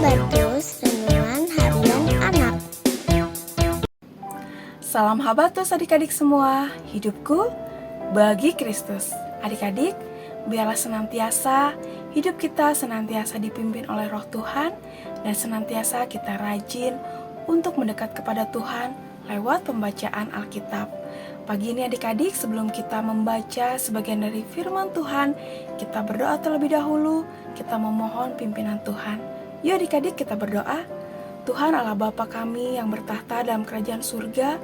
Habatus Renungan Harian Anak. Salam Habatus adik-adik semua, hidupku bagi Kristus. Adik-adik, biarlah senantiasa hidup kita senantiasa dipimpin oleh Roh Tuhan dan senantiasa kita rajin untuk mendekat kepada Tuhan lewat pembacaan Alkitab. Pagi ini adik-adik, sebelum kita membaca sebagian dari firman Tuhan, kita berdoa terlebih dahulu, kita memohon pimpinan Tuhan. Yuk adik-adik, kita berdoa. Tuhan Allah Bapa kami yang bertahta dalam kerajaan surga,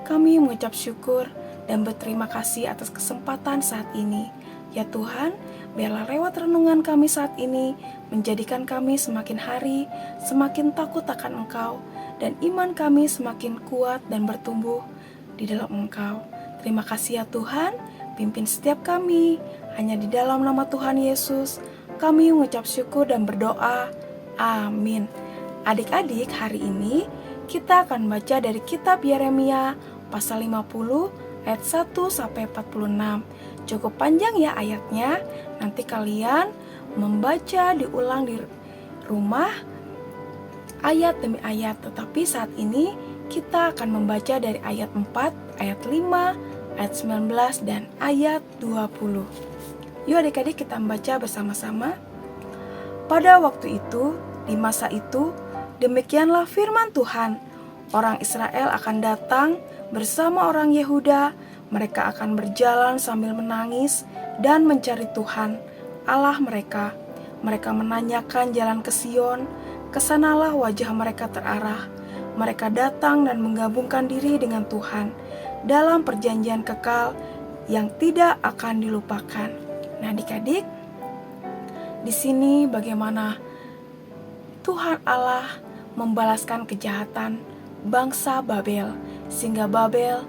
kami mengucap syukur dan berterima kasih atas kesempatan saat ini. Ya Tuhan, biarlah lewat renungan kami saat ini menjadikan kami semakin hari semakin takut akan Engkau, dan iman kami semakin kuat dan bertumbuh di dalam Engkau. Terima kasih ya Tuhan, pimpin setiap kami. Hanya di dalam nama Tuhan Yesus kami mengucap syukur dan berdoa. Amin. Adik-adik, hari ini kita akan baca dari kitab Yeremia pasal 50 ayat 1 sampai 46. Cukup panjang ya ayatnya. Nanti kalian membaca diulang di rumah ayat demi ayat. Tetapi saat ini kita akan membaca dari ayat 4, ayat 5, ayat 19 dan ayat 20. Yuk adik-adik, kita membaca bersama-sama. Pada waktu itu, di masa itu, demikianlah firman Tuhan. Orang Israel akan datang bersama orang Yehuda. Mereka akan berjalan sambil menangis dan mencari Tuhan, Allah mereka. Mereka menanyakan jalan ke Sion, kesanalah wajah mereka terarah. Mereka datang dan menggabungkan diri dengan Tuhan dalam perjanjian kekal yang tidak akan dilupakan. Nah, adik-adik, di sini bagaimana Tuhan Allah membalaskan kejahatan bangsa Babel, sehingga Babel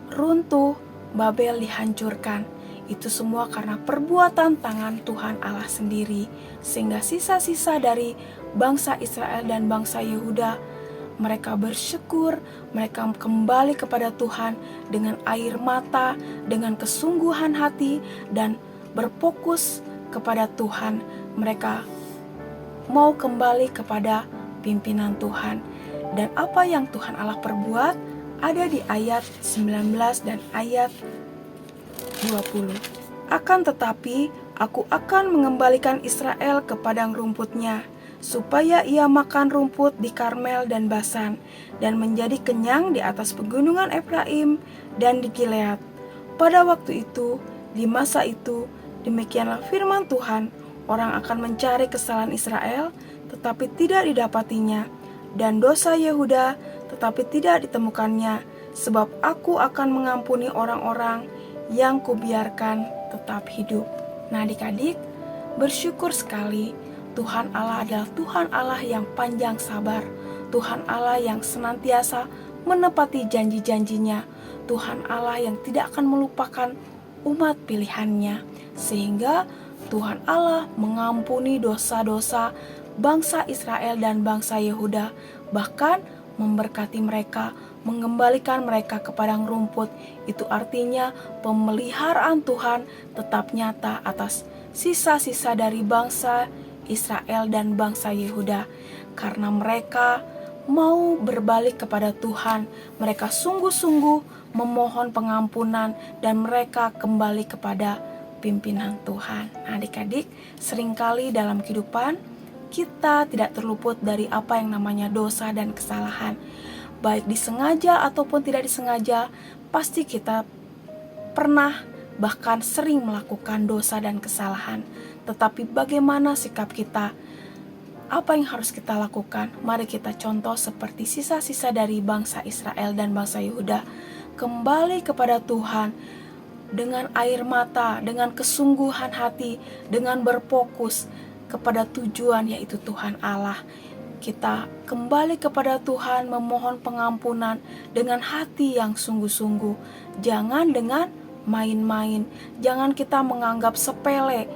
runtuh, Babel dihancurkan. Itu semua karena perbuatan tangan Tuhan Allah sendiri, sehingga sisa-sisa dari bangsa Israel dan bangsa Yehuda, mereka bersyukur, mereka kembali kepada Tuhan dengan air mata, dengan kesungguhan hati, dan berfokus kepada Tuhan. Mereka mau kembali kepada pimpinan Tuhan. Dan apa yang Tuhan Allah perbuat ada di ayat 19 dan ayat 20. Akan tetapi aku akan mengembalikan Israel ke padang rumputnya, supaya ia makan rumput di Karmel dan Basan, dan menjadi kenyang di atas pegunungan Efraim dan di Gilead. Pada waktu itu, di masa itu, demikianlah firman Tuhan, orang akan mencari kesalahan Israel, tetapi tidak didapatinya, dan dosa Yehuda, tetapi tidak ditemukannya, sebab aku akan mengampuni orang-orang yang kubiarkan tetap hidup. Nah adik-adik, bersyukur sekali, Tuhan Allah adalah Tuhan Allah yang panjang sabar, Tuhan Allah yang senantiasa menepati janji-janjinya, Tuhan Allah yang tidak akan melupakan umat pilihannya, sehingga Tuhan Allah mengampuni dosa-dosa bangsa Israel dan bangsa Yehuda, bahkan memberkati mereka, mengembalikan mereka ke padang rumput. Itu artinya pemeliharaan Tuhan tetap nyata atas sisa-sisa dari bangsa Israel dan bangsa Yehuda, karena mereka mau berbalik kepada Tuhan. Mereka sungguh-sungguh memohon pengampunan dan mereka kembali kepada pimpinan Tuhan. Adik-adik, seringkali dalam kehidupan kita tidak terluput dari apa yang namanya dosa dan kesalahan. Baik disengaja ataupun tidak disengaja, pasti kita pernah bahkan sering melakukan dosa dan kesalahan. Tetapi bagaimana sikap kita? Apa yang harus kita lakukan? Mari kita contoh seperti sisa-sisa dari bangsa Israel dan bangsa Yehuda. Kembali kepada Tuhan dengan air mata, dengan kesungguhan hati, dengan berfokus kepada tujuan, yaitu Tuhan Allah. Kita kembali kepada Tuhan, memohon pengampunan dengan hati yang sungguh-sungguh. Jangan dengan main-main. Jangan kita menganggap sepele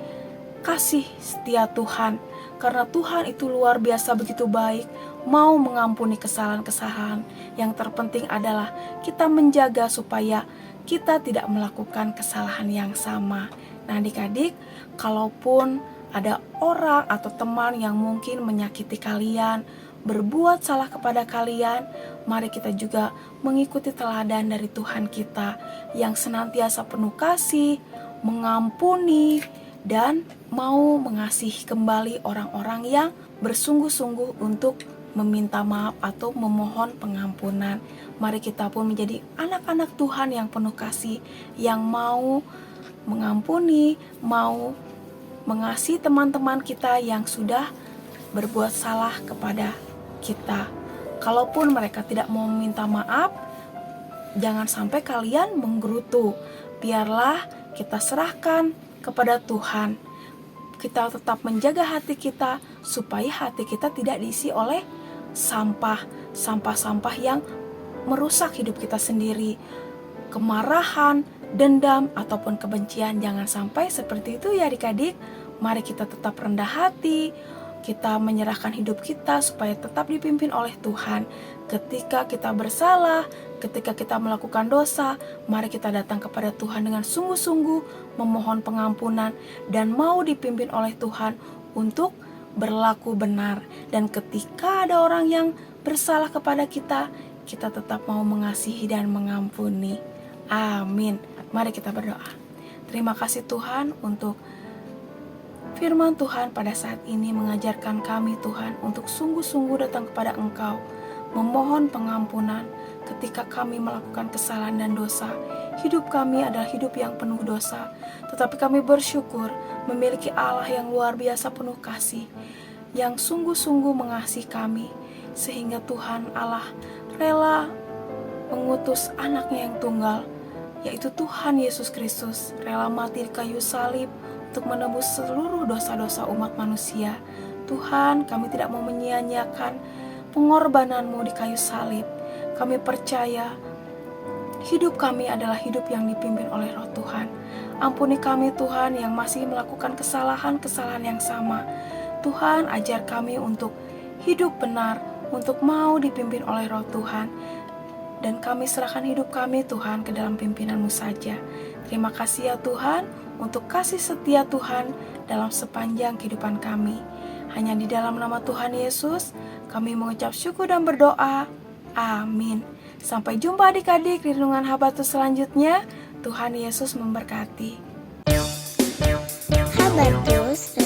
kasih setia Tuhan, karena Tuhan itu luar biasa begitu baik, mau mengampuni kesalahan-kesalahan. Yang terpenting adalah kita menjaga supaya kita tidak melakukan kesalahan yang sama. Nah adik-adik, kalaupun ada orang atau teman yang mungkin menyakiti kalian, berbuat salah kepada kalian, mari kita juga mengikuti teladan dari Tuhan kita yang senantiasa penuh kasih, mengampuni, dan mau mengasihi kembali orang-orang yang bersungguh-sungguh untuk meminta maaf atau memohon pengampunan. Mari kita pun menjadi anak-anak Tuhan yang penuh kasih, yang mau mengampuni, mau mengasihi teman-teman kita yang sudah berbuat salah kepada kita. Kalaupun mereka tidak mau meminta maaf, jangan sampai kalian menggerutu. Biarlah kita serahkan kepada Tuhan. Kita tetap menjaga hati kita supaya hati kita tidak diisi oleh sampah-sampah yang merusak hidup kita sendiri. Kemarahan, dendam, ataupun kebencian, jangan sampai seperti itu ya adik-adik. Mari kita tetap rendah hati, kita menyerahkan hidup kita supaya tetap dipimpin oleh Tuhan. Ketika kita bersalah, ketika kita melakukan dosa, mari kita datang kepada Tuhan dengan sungguh-sungguh memohon pengampunan dan mau dipimpin oleh Tuhan untuk berlaku benar. Dan ketika ada orang yang bersalah kepada kita, kita tetap mau mengasihi dan mengampuni. Amin. Mari kita berdoa. Terima kasih Tuhan untuk firman Tuhan pada saat ini mengajarkan kami Tuhan untuk sungguh-sungguh datang kepada Engkau, memohon pengampunan ketika kami melakukan kesalahan dan dosa. Hidup kami adalah hidup yang penuh dosa, tetapi kami bersyukur memiliki Allah yang luar biasa penuh kasih, yang sungguh-sungguh mengasihi kami, sehingga Tuhan Allah rela mengutus anaknya yang tunggal, yaitu Tuhan Yesus Kristus, rela mati di kayu salib untuk menebus seluruh dosa-dosa umat manusia. Tuhan, kami tidak mau menyia-nyiakan pengorbanan-Mu di kayu salib. Kami percaya hidup kami adalah hidup yang dipimpin oleh Roh Tuhan. Ampuni kami Tuhan yang masih melakukan kesalahan-kesalahan yang sama. Tuhan, ajar kami untuk hidup benar, untuk mau dipimpin oleh Roh Tuhan. Dan kami serahkan hidup kami Tuhan ke dalam pimpinan-Mu saja. Terima kasih ya Tuhan untuk kasih setia Tuhan dalam sepanjang kehidupan kami. Hanya di dalam nama Tuhan Yesus kami mengucap syukur dan berdoa. Amin. Sampai jumpa adik-adik di renungan Habatus selanjutnya. Tuhan Yesus memberkati. Habatus